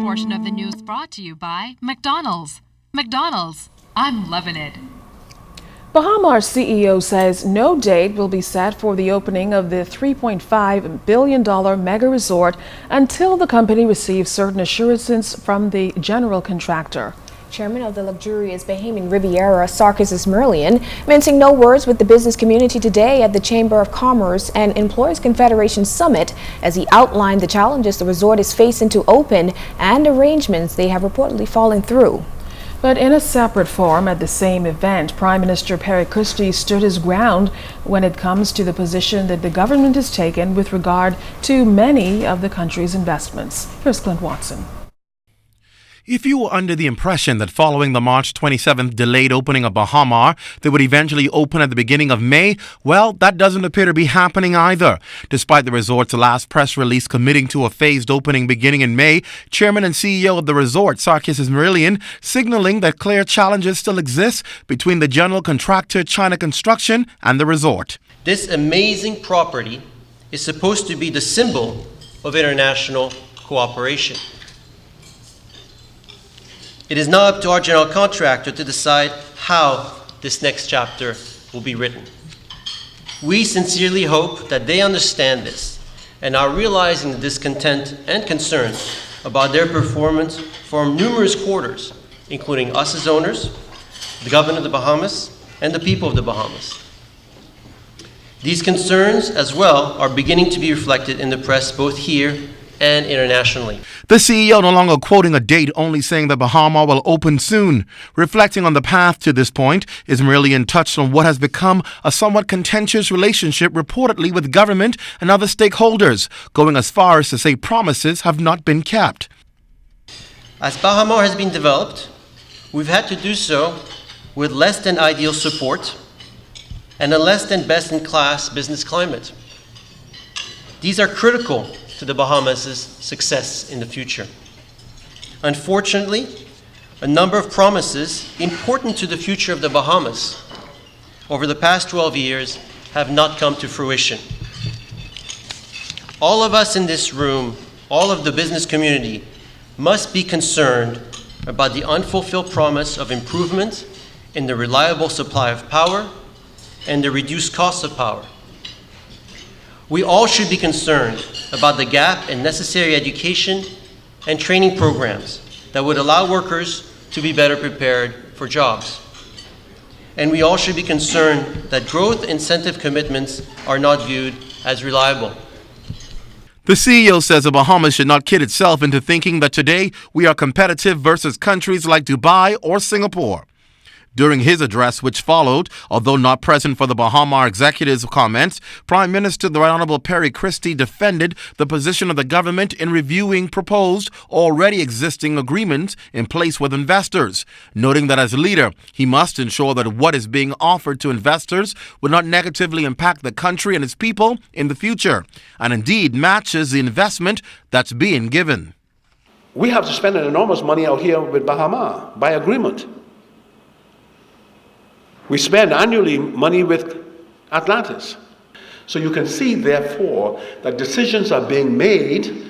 portion of the news brought to you by McDonald's. McDonald's, I'm loving it. Bahamas CEO says no date will be set for the opening of the $3.5 billion mega resort until the company receives certain assurances from the general contractor. Chairman of the luxurious Bahamian Riviera, Sarkis Izmirlian, mincing no words with the business community today at the Chamber of Commerce and Employers Confederation Summit as he outlined the challenges the resort is facing to open and arrangements they have reportedly fallen through. But in a separate forum at the same event, Prime Minister Christie stood his ground when it comes to the position that the government has taken with regard to many of the country's investments. Here's Clint Watson. If you were under the impression that following the March 27th delayed opening of Bahamas, they would eventually open at the beginning of May, well, that doesn't appear to be happening either. Despite the resort's last press release committing to a phased opening beginning in May, Chairman and CEO of the resort, Sarkis Izmirlian, signaling that clear challenges still exist between the general contractor China Construction and the resort. This amazing property is supposed to be the symbol of international cooperation. It is now up to our general contractor to decide how this next chapter will be written. We sincerely hope that they understand this and are realizing the discontent and concerns about their performance from numerous quarters, including us as owners, the government of the Bahamas, and the people of the Bahamas. These concerns as well are beginning to be reflected in the press both here and internationally. The CEO no longer quoting a date, only saying that Bahamas will open soon. Reflecting on the path to this point, Izmirlian touched on what has become a somewhat contentious relationship reportedly with government and other stakeholders, going as far as to say promises have not been kept. As Bahamas has been developed, we've had to do so with less than ideal support and a less than best in class business climate. These are critical to the Bahamas' success in the future. Unfortunately, a number of promises important to the future of the Bahamas over the past 12 years have not come to fruition. All of us in this room, all of the business community, must be concerned about the unfulfilled promise of improvement in the reliable supply of power and the reduced cost of power. We all should be concerned about the gap in necessary education and training programs that would allow workers to be better prepared for jobs. And we all should be concerned that growth incentive commitments are not viewed as reliable. The CEO says the Bahamas should not kid itself into thinking that today we are competitive versus countries like Dubai or Singapore. During his address, which followed, although not present for the Bahamas executive's comments, Prime Minister the Honorable Christie defended the position of the government in reviewing proposed, already existing agreements in place with investors, noting that as a leader, he must ensure that what is being offered to investors will not negatively impact the country and its people in the future, and indeed matches the investment that's being given. We have to spend an enormous money out here with Bahamas by agreement. We spend annually money with Atlantis. So you can see, therefore, that decisions are being made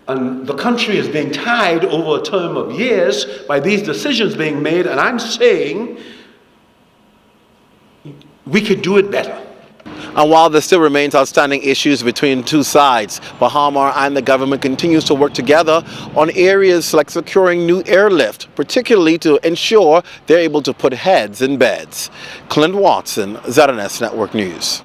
and the country is being tied over a term of years by these decisions being made, and I'm saying we could do it better. And while there still remains outstanding issues between two sides, Bahamas and the government continues to work together on areas like securing new airlift, particularly to ensure they're able to put heads in beds. Clint Watson, ZNS Network News.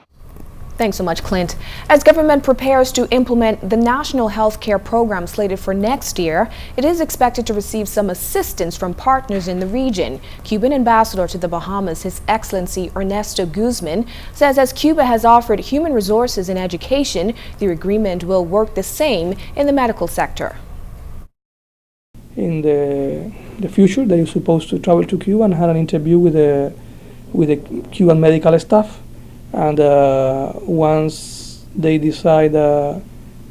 Thanks so much, Clint. As government prepares to implement the national health care program slated for next year, it is expected to receive some assistance from partners in the region. Cuban Ambassador to the Bahamas, His Excellency Ernesto Guzman, says as Cuba has offered human resources and education, the agreement will work the same in the medical sector. In the future, they are supposed to travel to Cuba and have an interview with the Cuban medical staff. And once they decide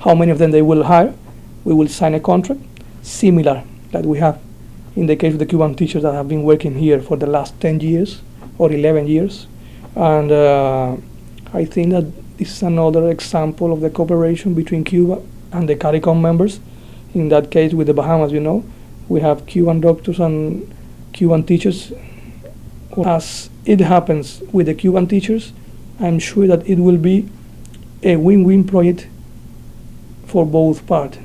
how many of them they will hire, we will sign a contract similar that we have in the case of the Cuban teachers that have been working here for the last 10 years or 11 years. And I think that this is another example of the cooperation between Cuba and the CARICOM members In that case, with the Bahamas, we have Cuban doctors and Cuban teachers. As it happens with the Cuban teachers, I'm sure that it will be a win-win project for both parties.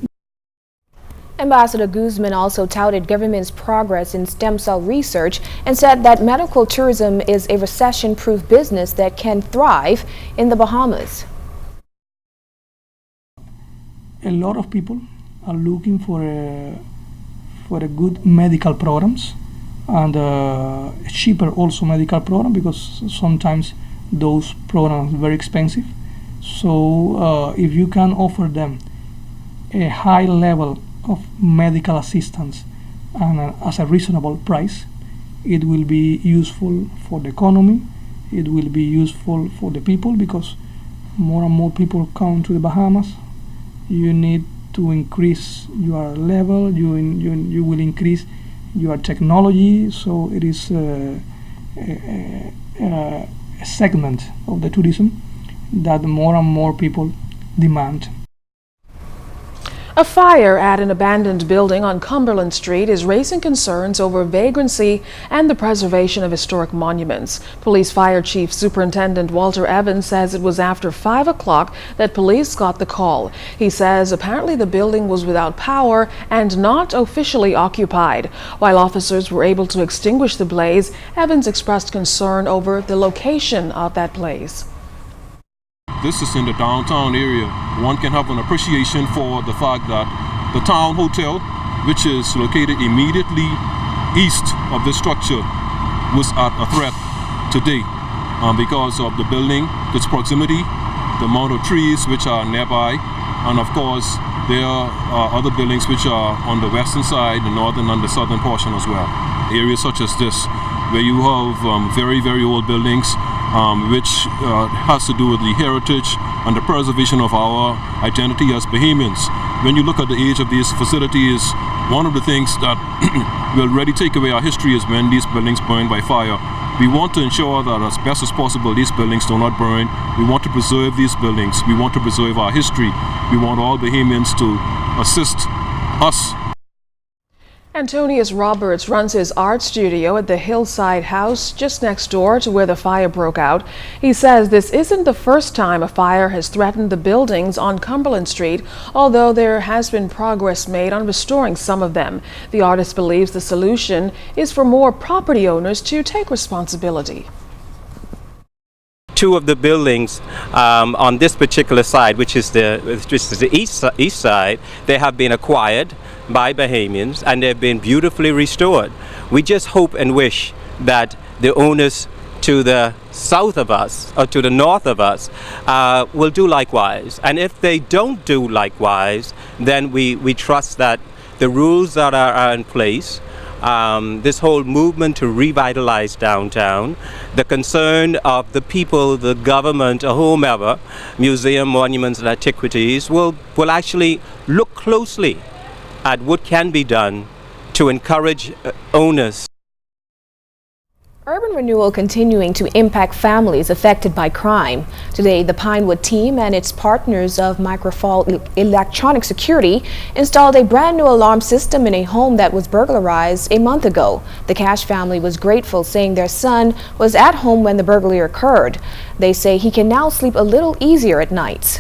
Ambassador Guzman also touted government's progress in stem cell research and said that medical tourism is a recession-proof business that can thrive in the Bahamas. A lot of people are looking for a good medical programs and a cheaper also medical program, because sometimes those programs are very expensive. So if you can offer them a high level of medical assistance and as a reasonable price, it will be useful for the economy, it will be useful for the people, because more and more people come to the Bahamas. You need to increase your level, you will increase your technology, so it is a segment of the tourism that more and more people demand. A fire at an abandoned building on Cumberland Street is raising concerns over vagrancy and the preservation of historic monuments. Police Fire Chief Superintendent Walter Evans says it was after 5 o'clock that police got the call. He says apparently the building was without power and not officially occupied. While officers were able to extinguish the blaze, Evans expressed concern over the location of that place. This is in the downtown area. One can have an appreciation for the fact that the town hotel, which is located immediately east of the structure, was at a threat today because of the building, its proximity, the amount of trees which are nearby, and of course there are other buildings which are on the western side, the northern and the southern portion as well. Areas such as this, where you have very, very old buildings, which has to do with the heritage and the preservation of our identity as Bahamians. When you look at the age of these facilities, one of the things that will really take away our history is when these buildings burn by fire. We want to ensure that as best as possible these buildings do not burn. We want to preserve these buildings. We want to preserve our history. We want all Bahamians to assist us. Antonius Roberts runs his art studio at the Hillside house just next door to where the fire broke out. He says this isn't the first time a fire has threatened the buildings on Cumberland Street, although there has been progress made on restoring some of them. The artist believes the solution is for more property owners to take responsibility. Two of the buildings on this particular side, which is the east side, they have been acquired by Bahamians and they've been beautifully restored. We just hope and wish that the owners to the south of us or to the north of us will do likewise. And if they don't do likewise, then we trust that the rules that are in place, this whole movement to revitalize downtown, the concern of the people, the government, or whomever, museum, monuments, and antiquities will actually look closely at what can be done to encourage owners. Urban renewal continuing to impact families affected by crime. Today, the Pinewood team and its partners of Migratill Electronic Security installed a brand new alarm system in a home that was burglarized a month ago. The Cash family was grateful, saying their son was at home when the burglary occurred. They say he can now sleep a little easier at nights.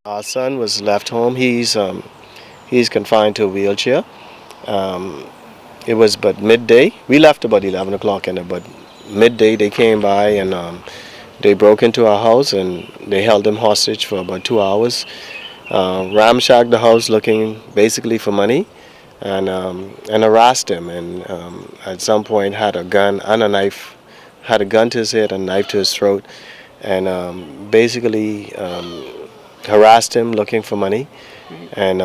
Our son was left home. He's confined to a wheelchair. It was but midday. We left about 11 o'clock, but midday they came by and they broke into our house and they held him hostage for about 2 hours. Ramshacked the house looking basically for money and harassed him, and at some point had a gun and a knife, had a gun to his head and a knife to his throat, and basically harassed him looking for money. And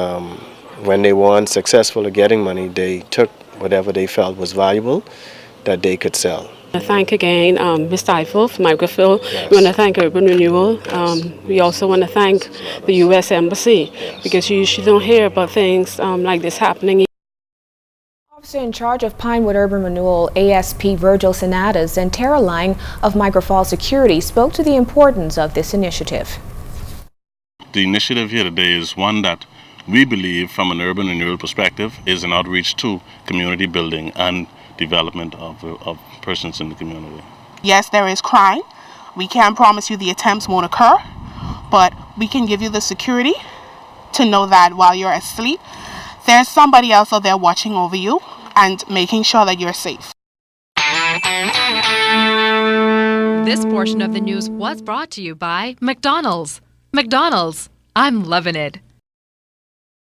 when they weren't successful at getting money, they took whatever they felt was valuable that they could sell. I thank again Mr. Eiffel for Migratill. Yes. We want to thank Urban Renewal. We also want to thank the U.S. Embassy, because you usually don't hear about things like this happening. Officer in charge of Pinewood Urban Renewal, ASP Virgil Cenatus, and Terha Laing of Migratill Security spoke to the importance of this initiative. The initiative here today is one that we believe from an urban renewal perspective is an outreach to community building and development of persons in the community. Yes, there is crime. We can't promise you the attempts won't occur, but we can give you the security to know that while you're asleep, there's somebody else out there watching over you and making sure that you're safe. This portion of the news was brought to you by McDonald's. McDonald's, I'm loving it.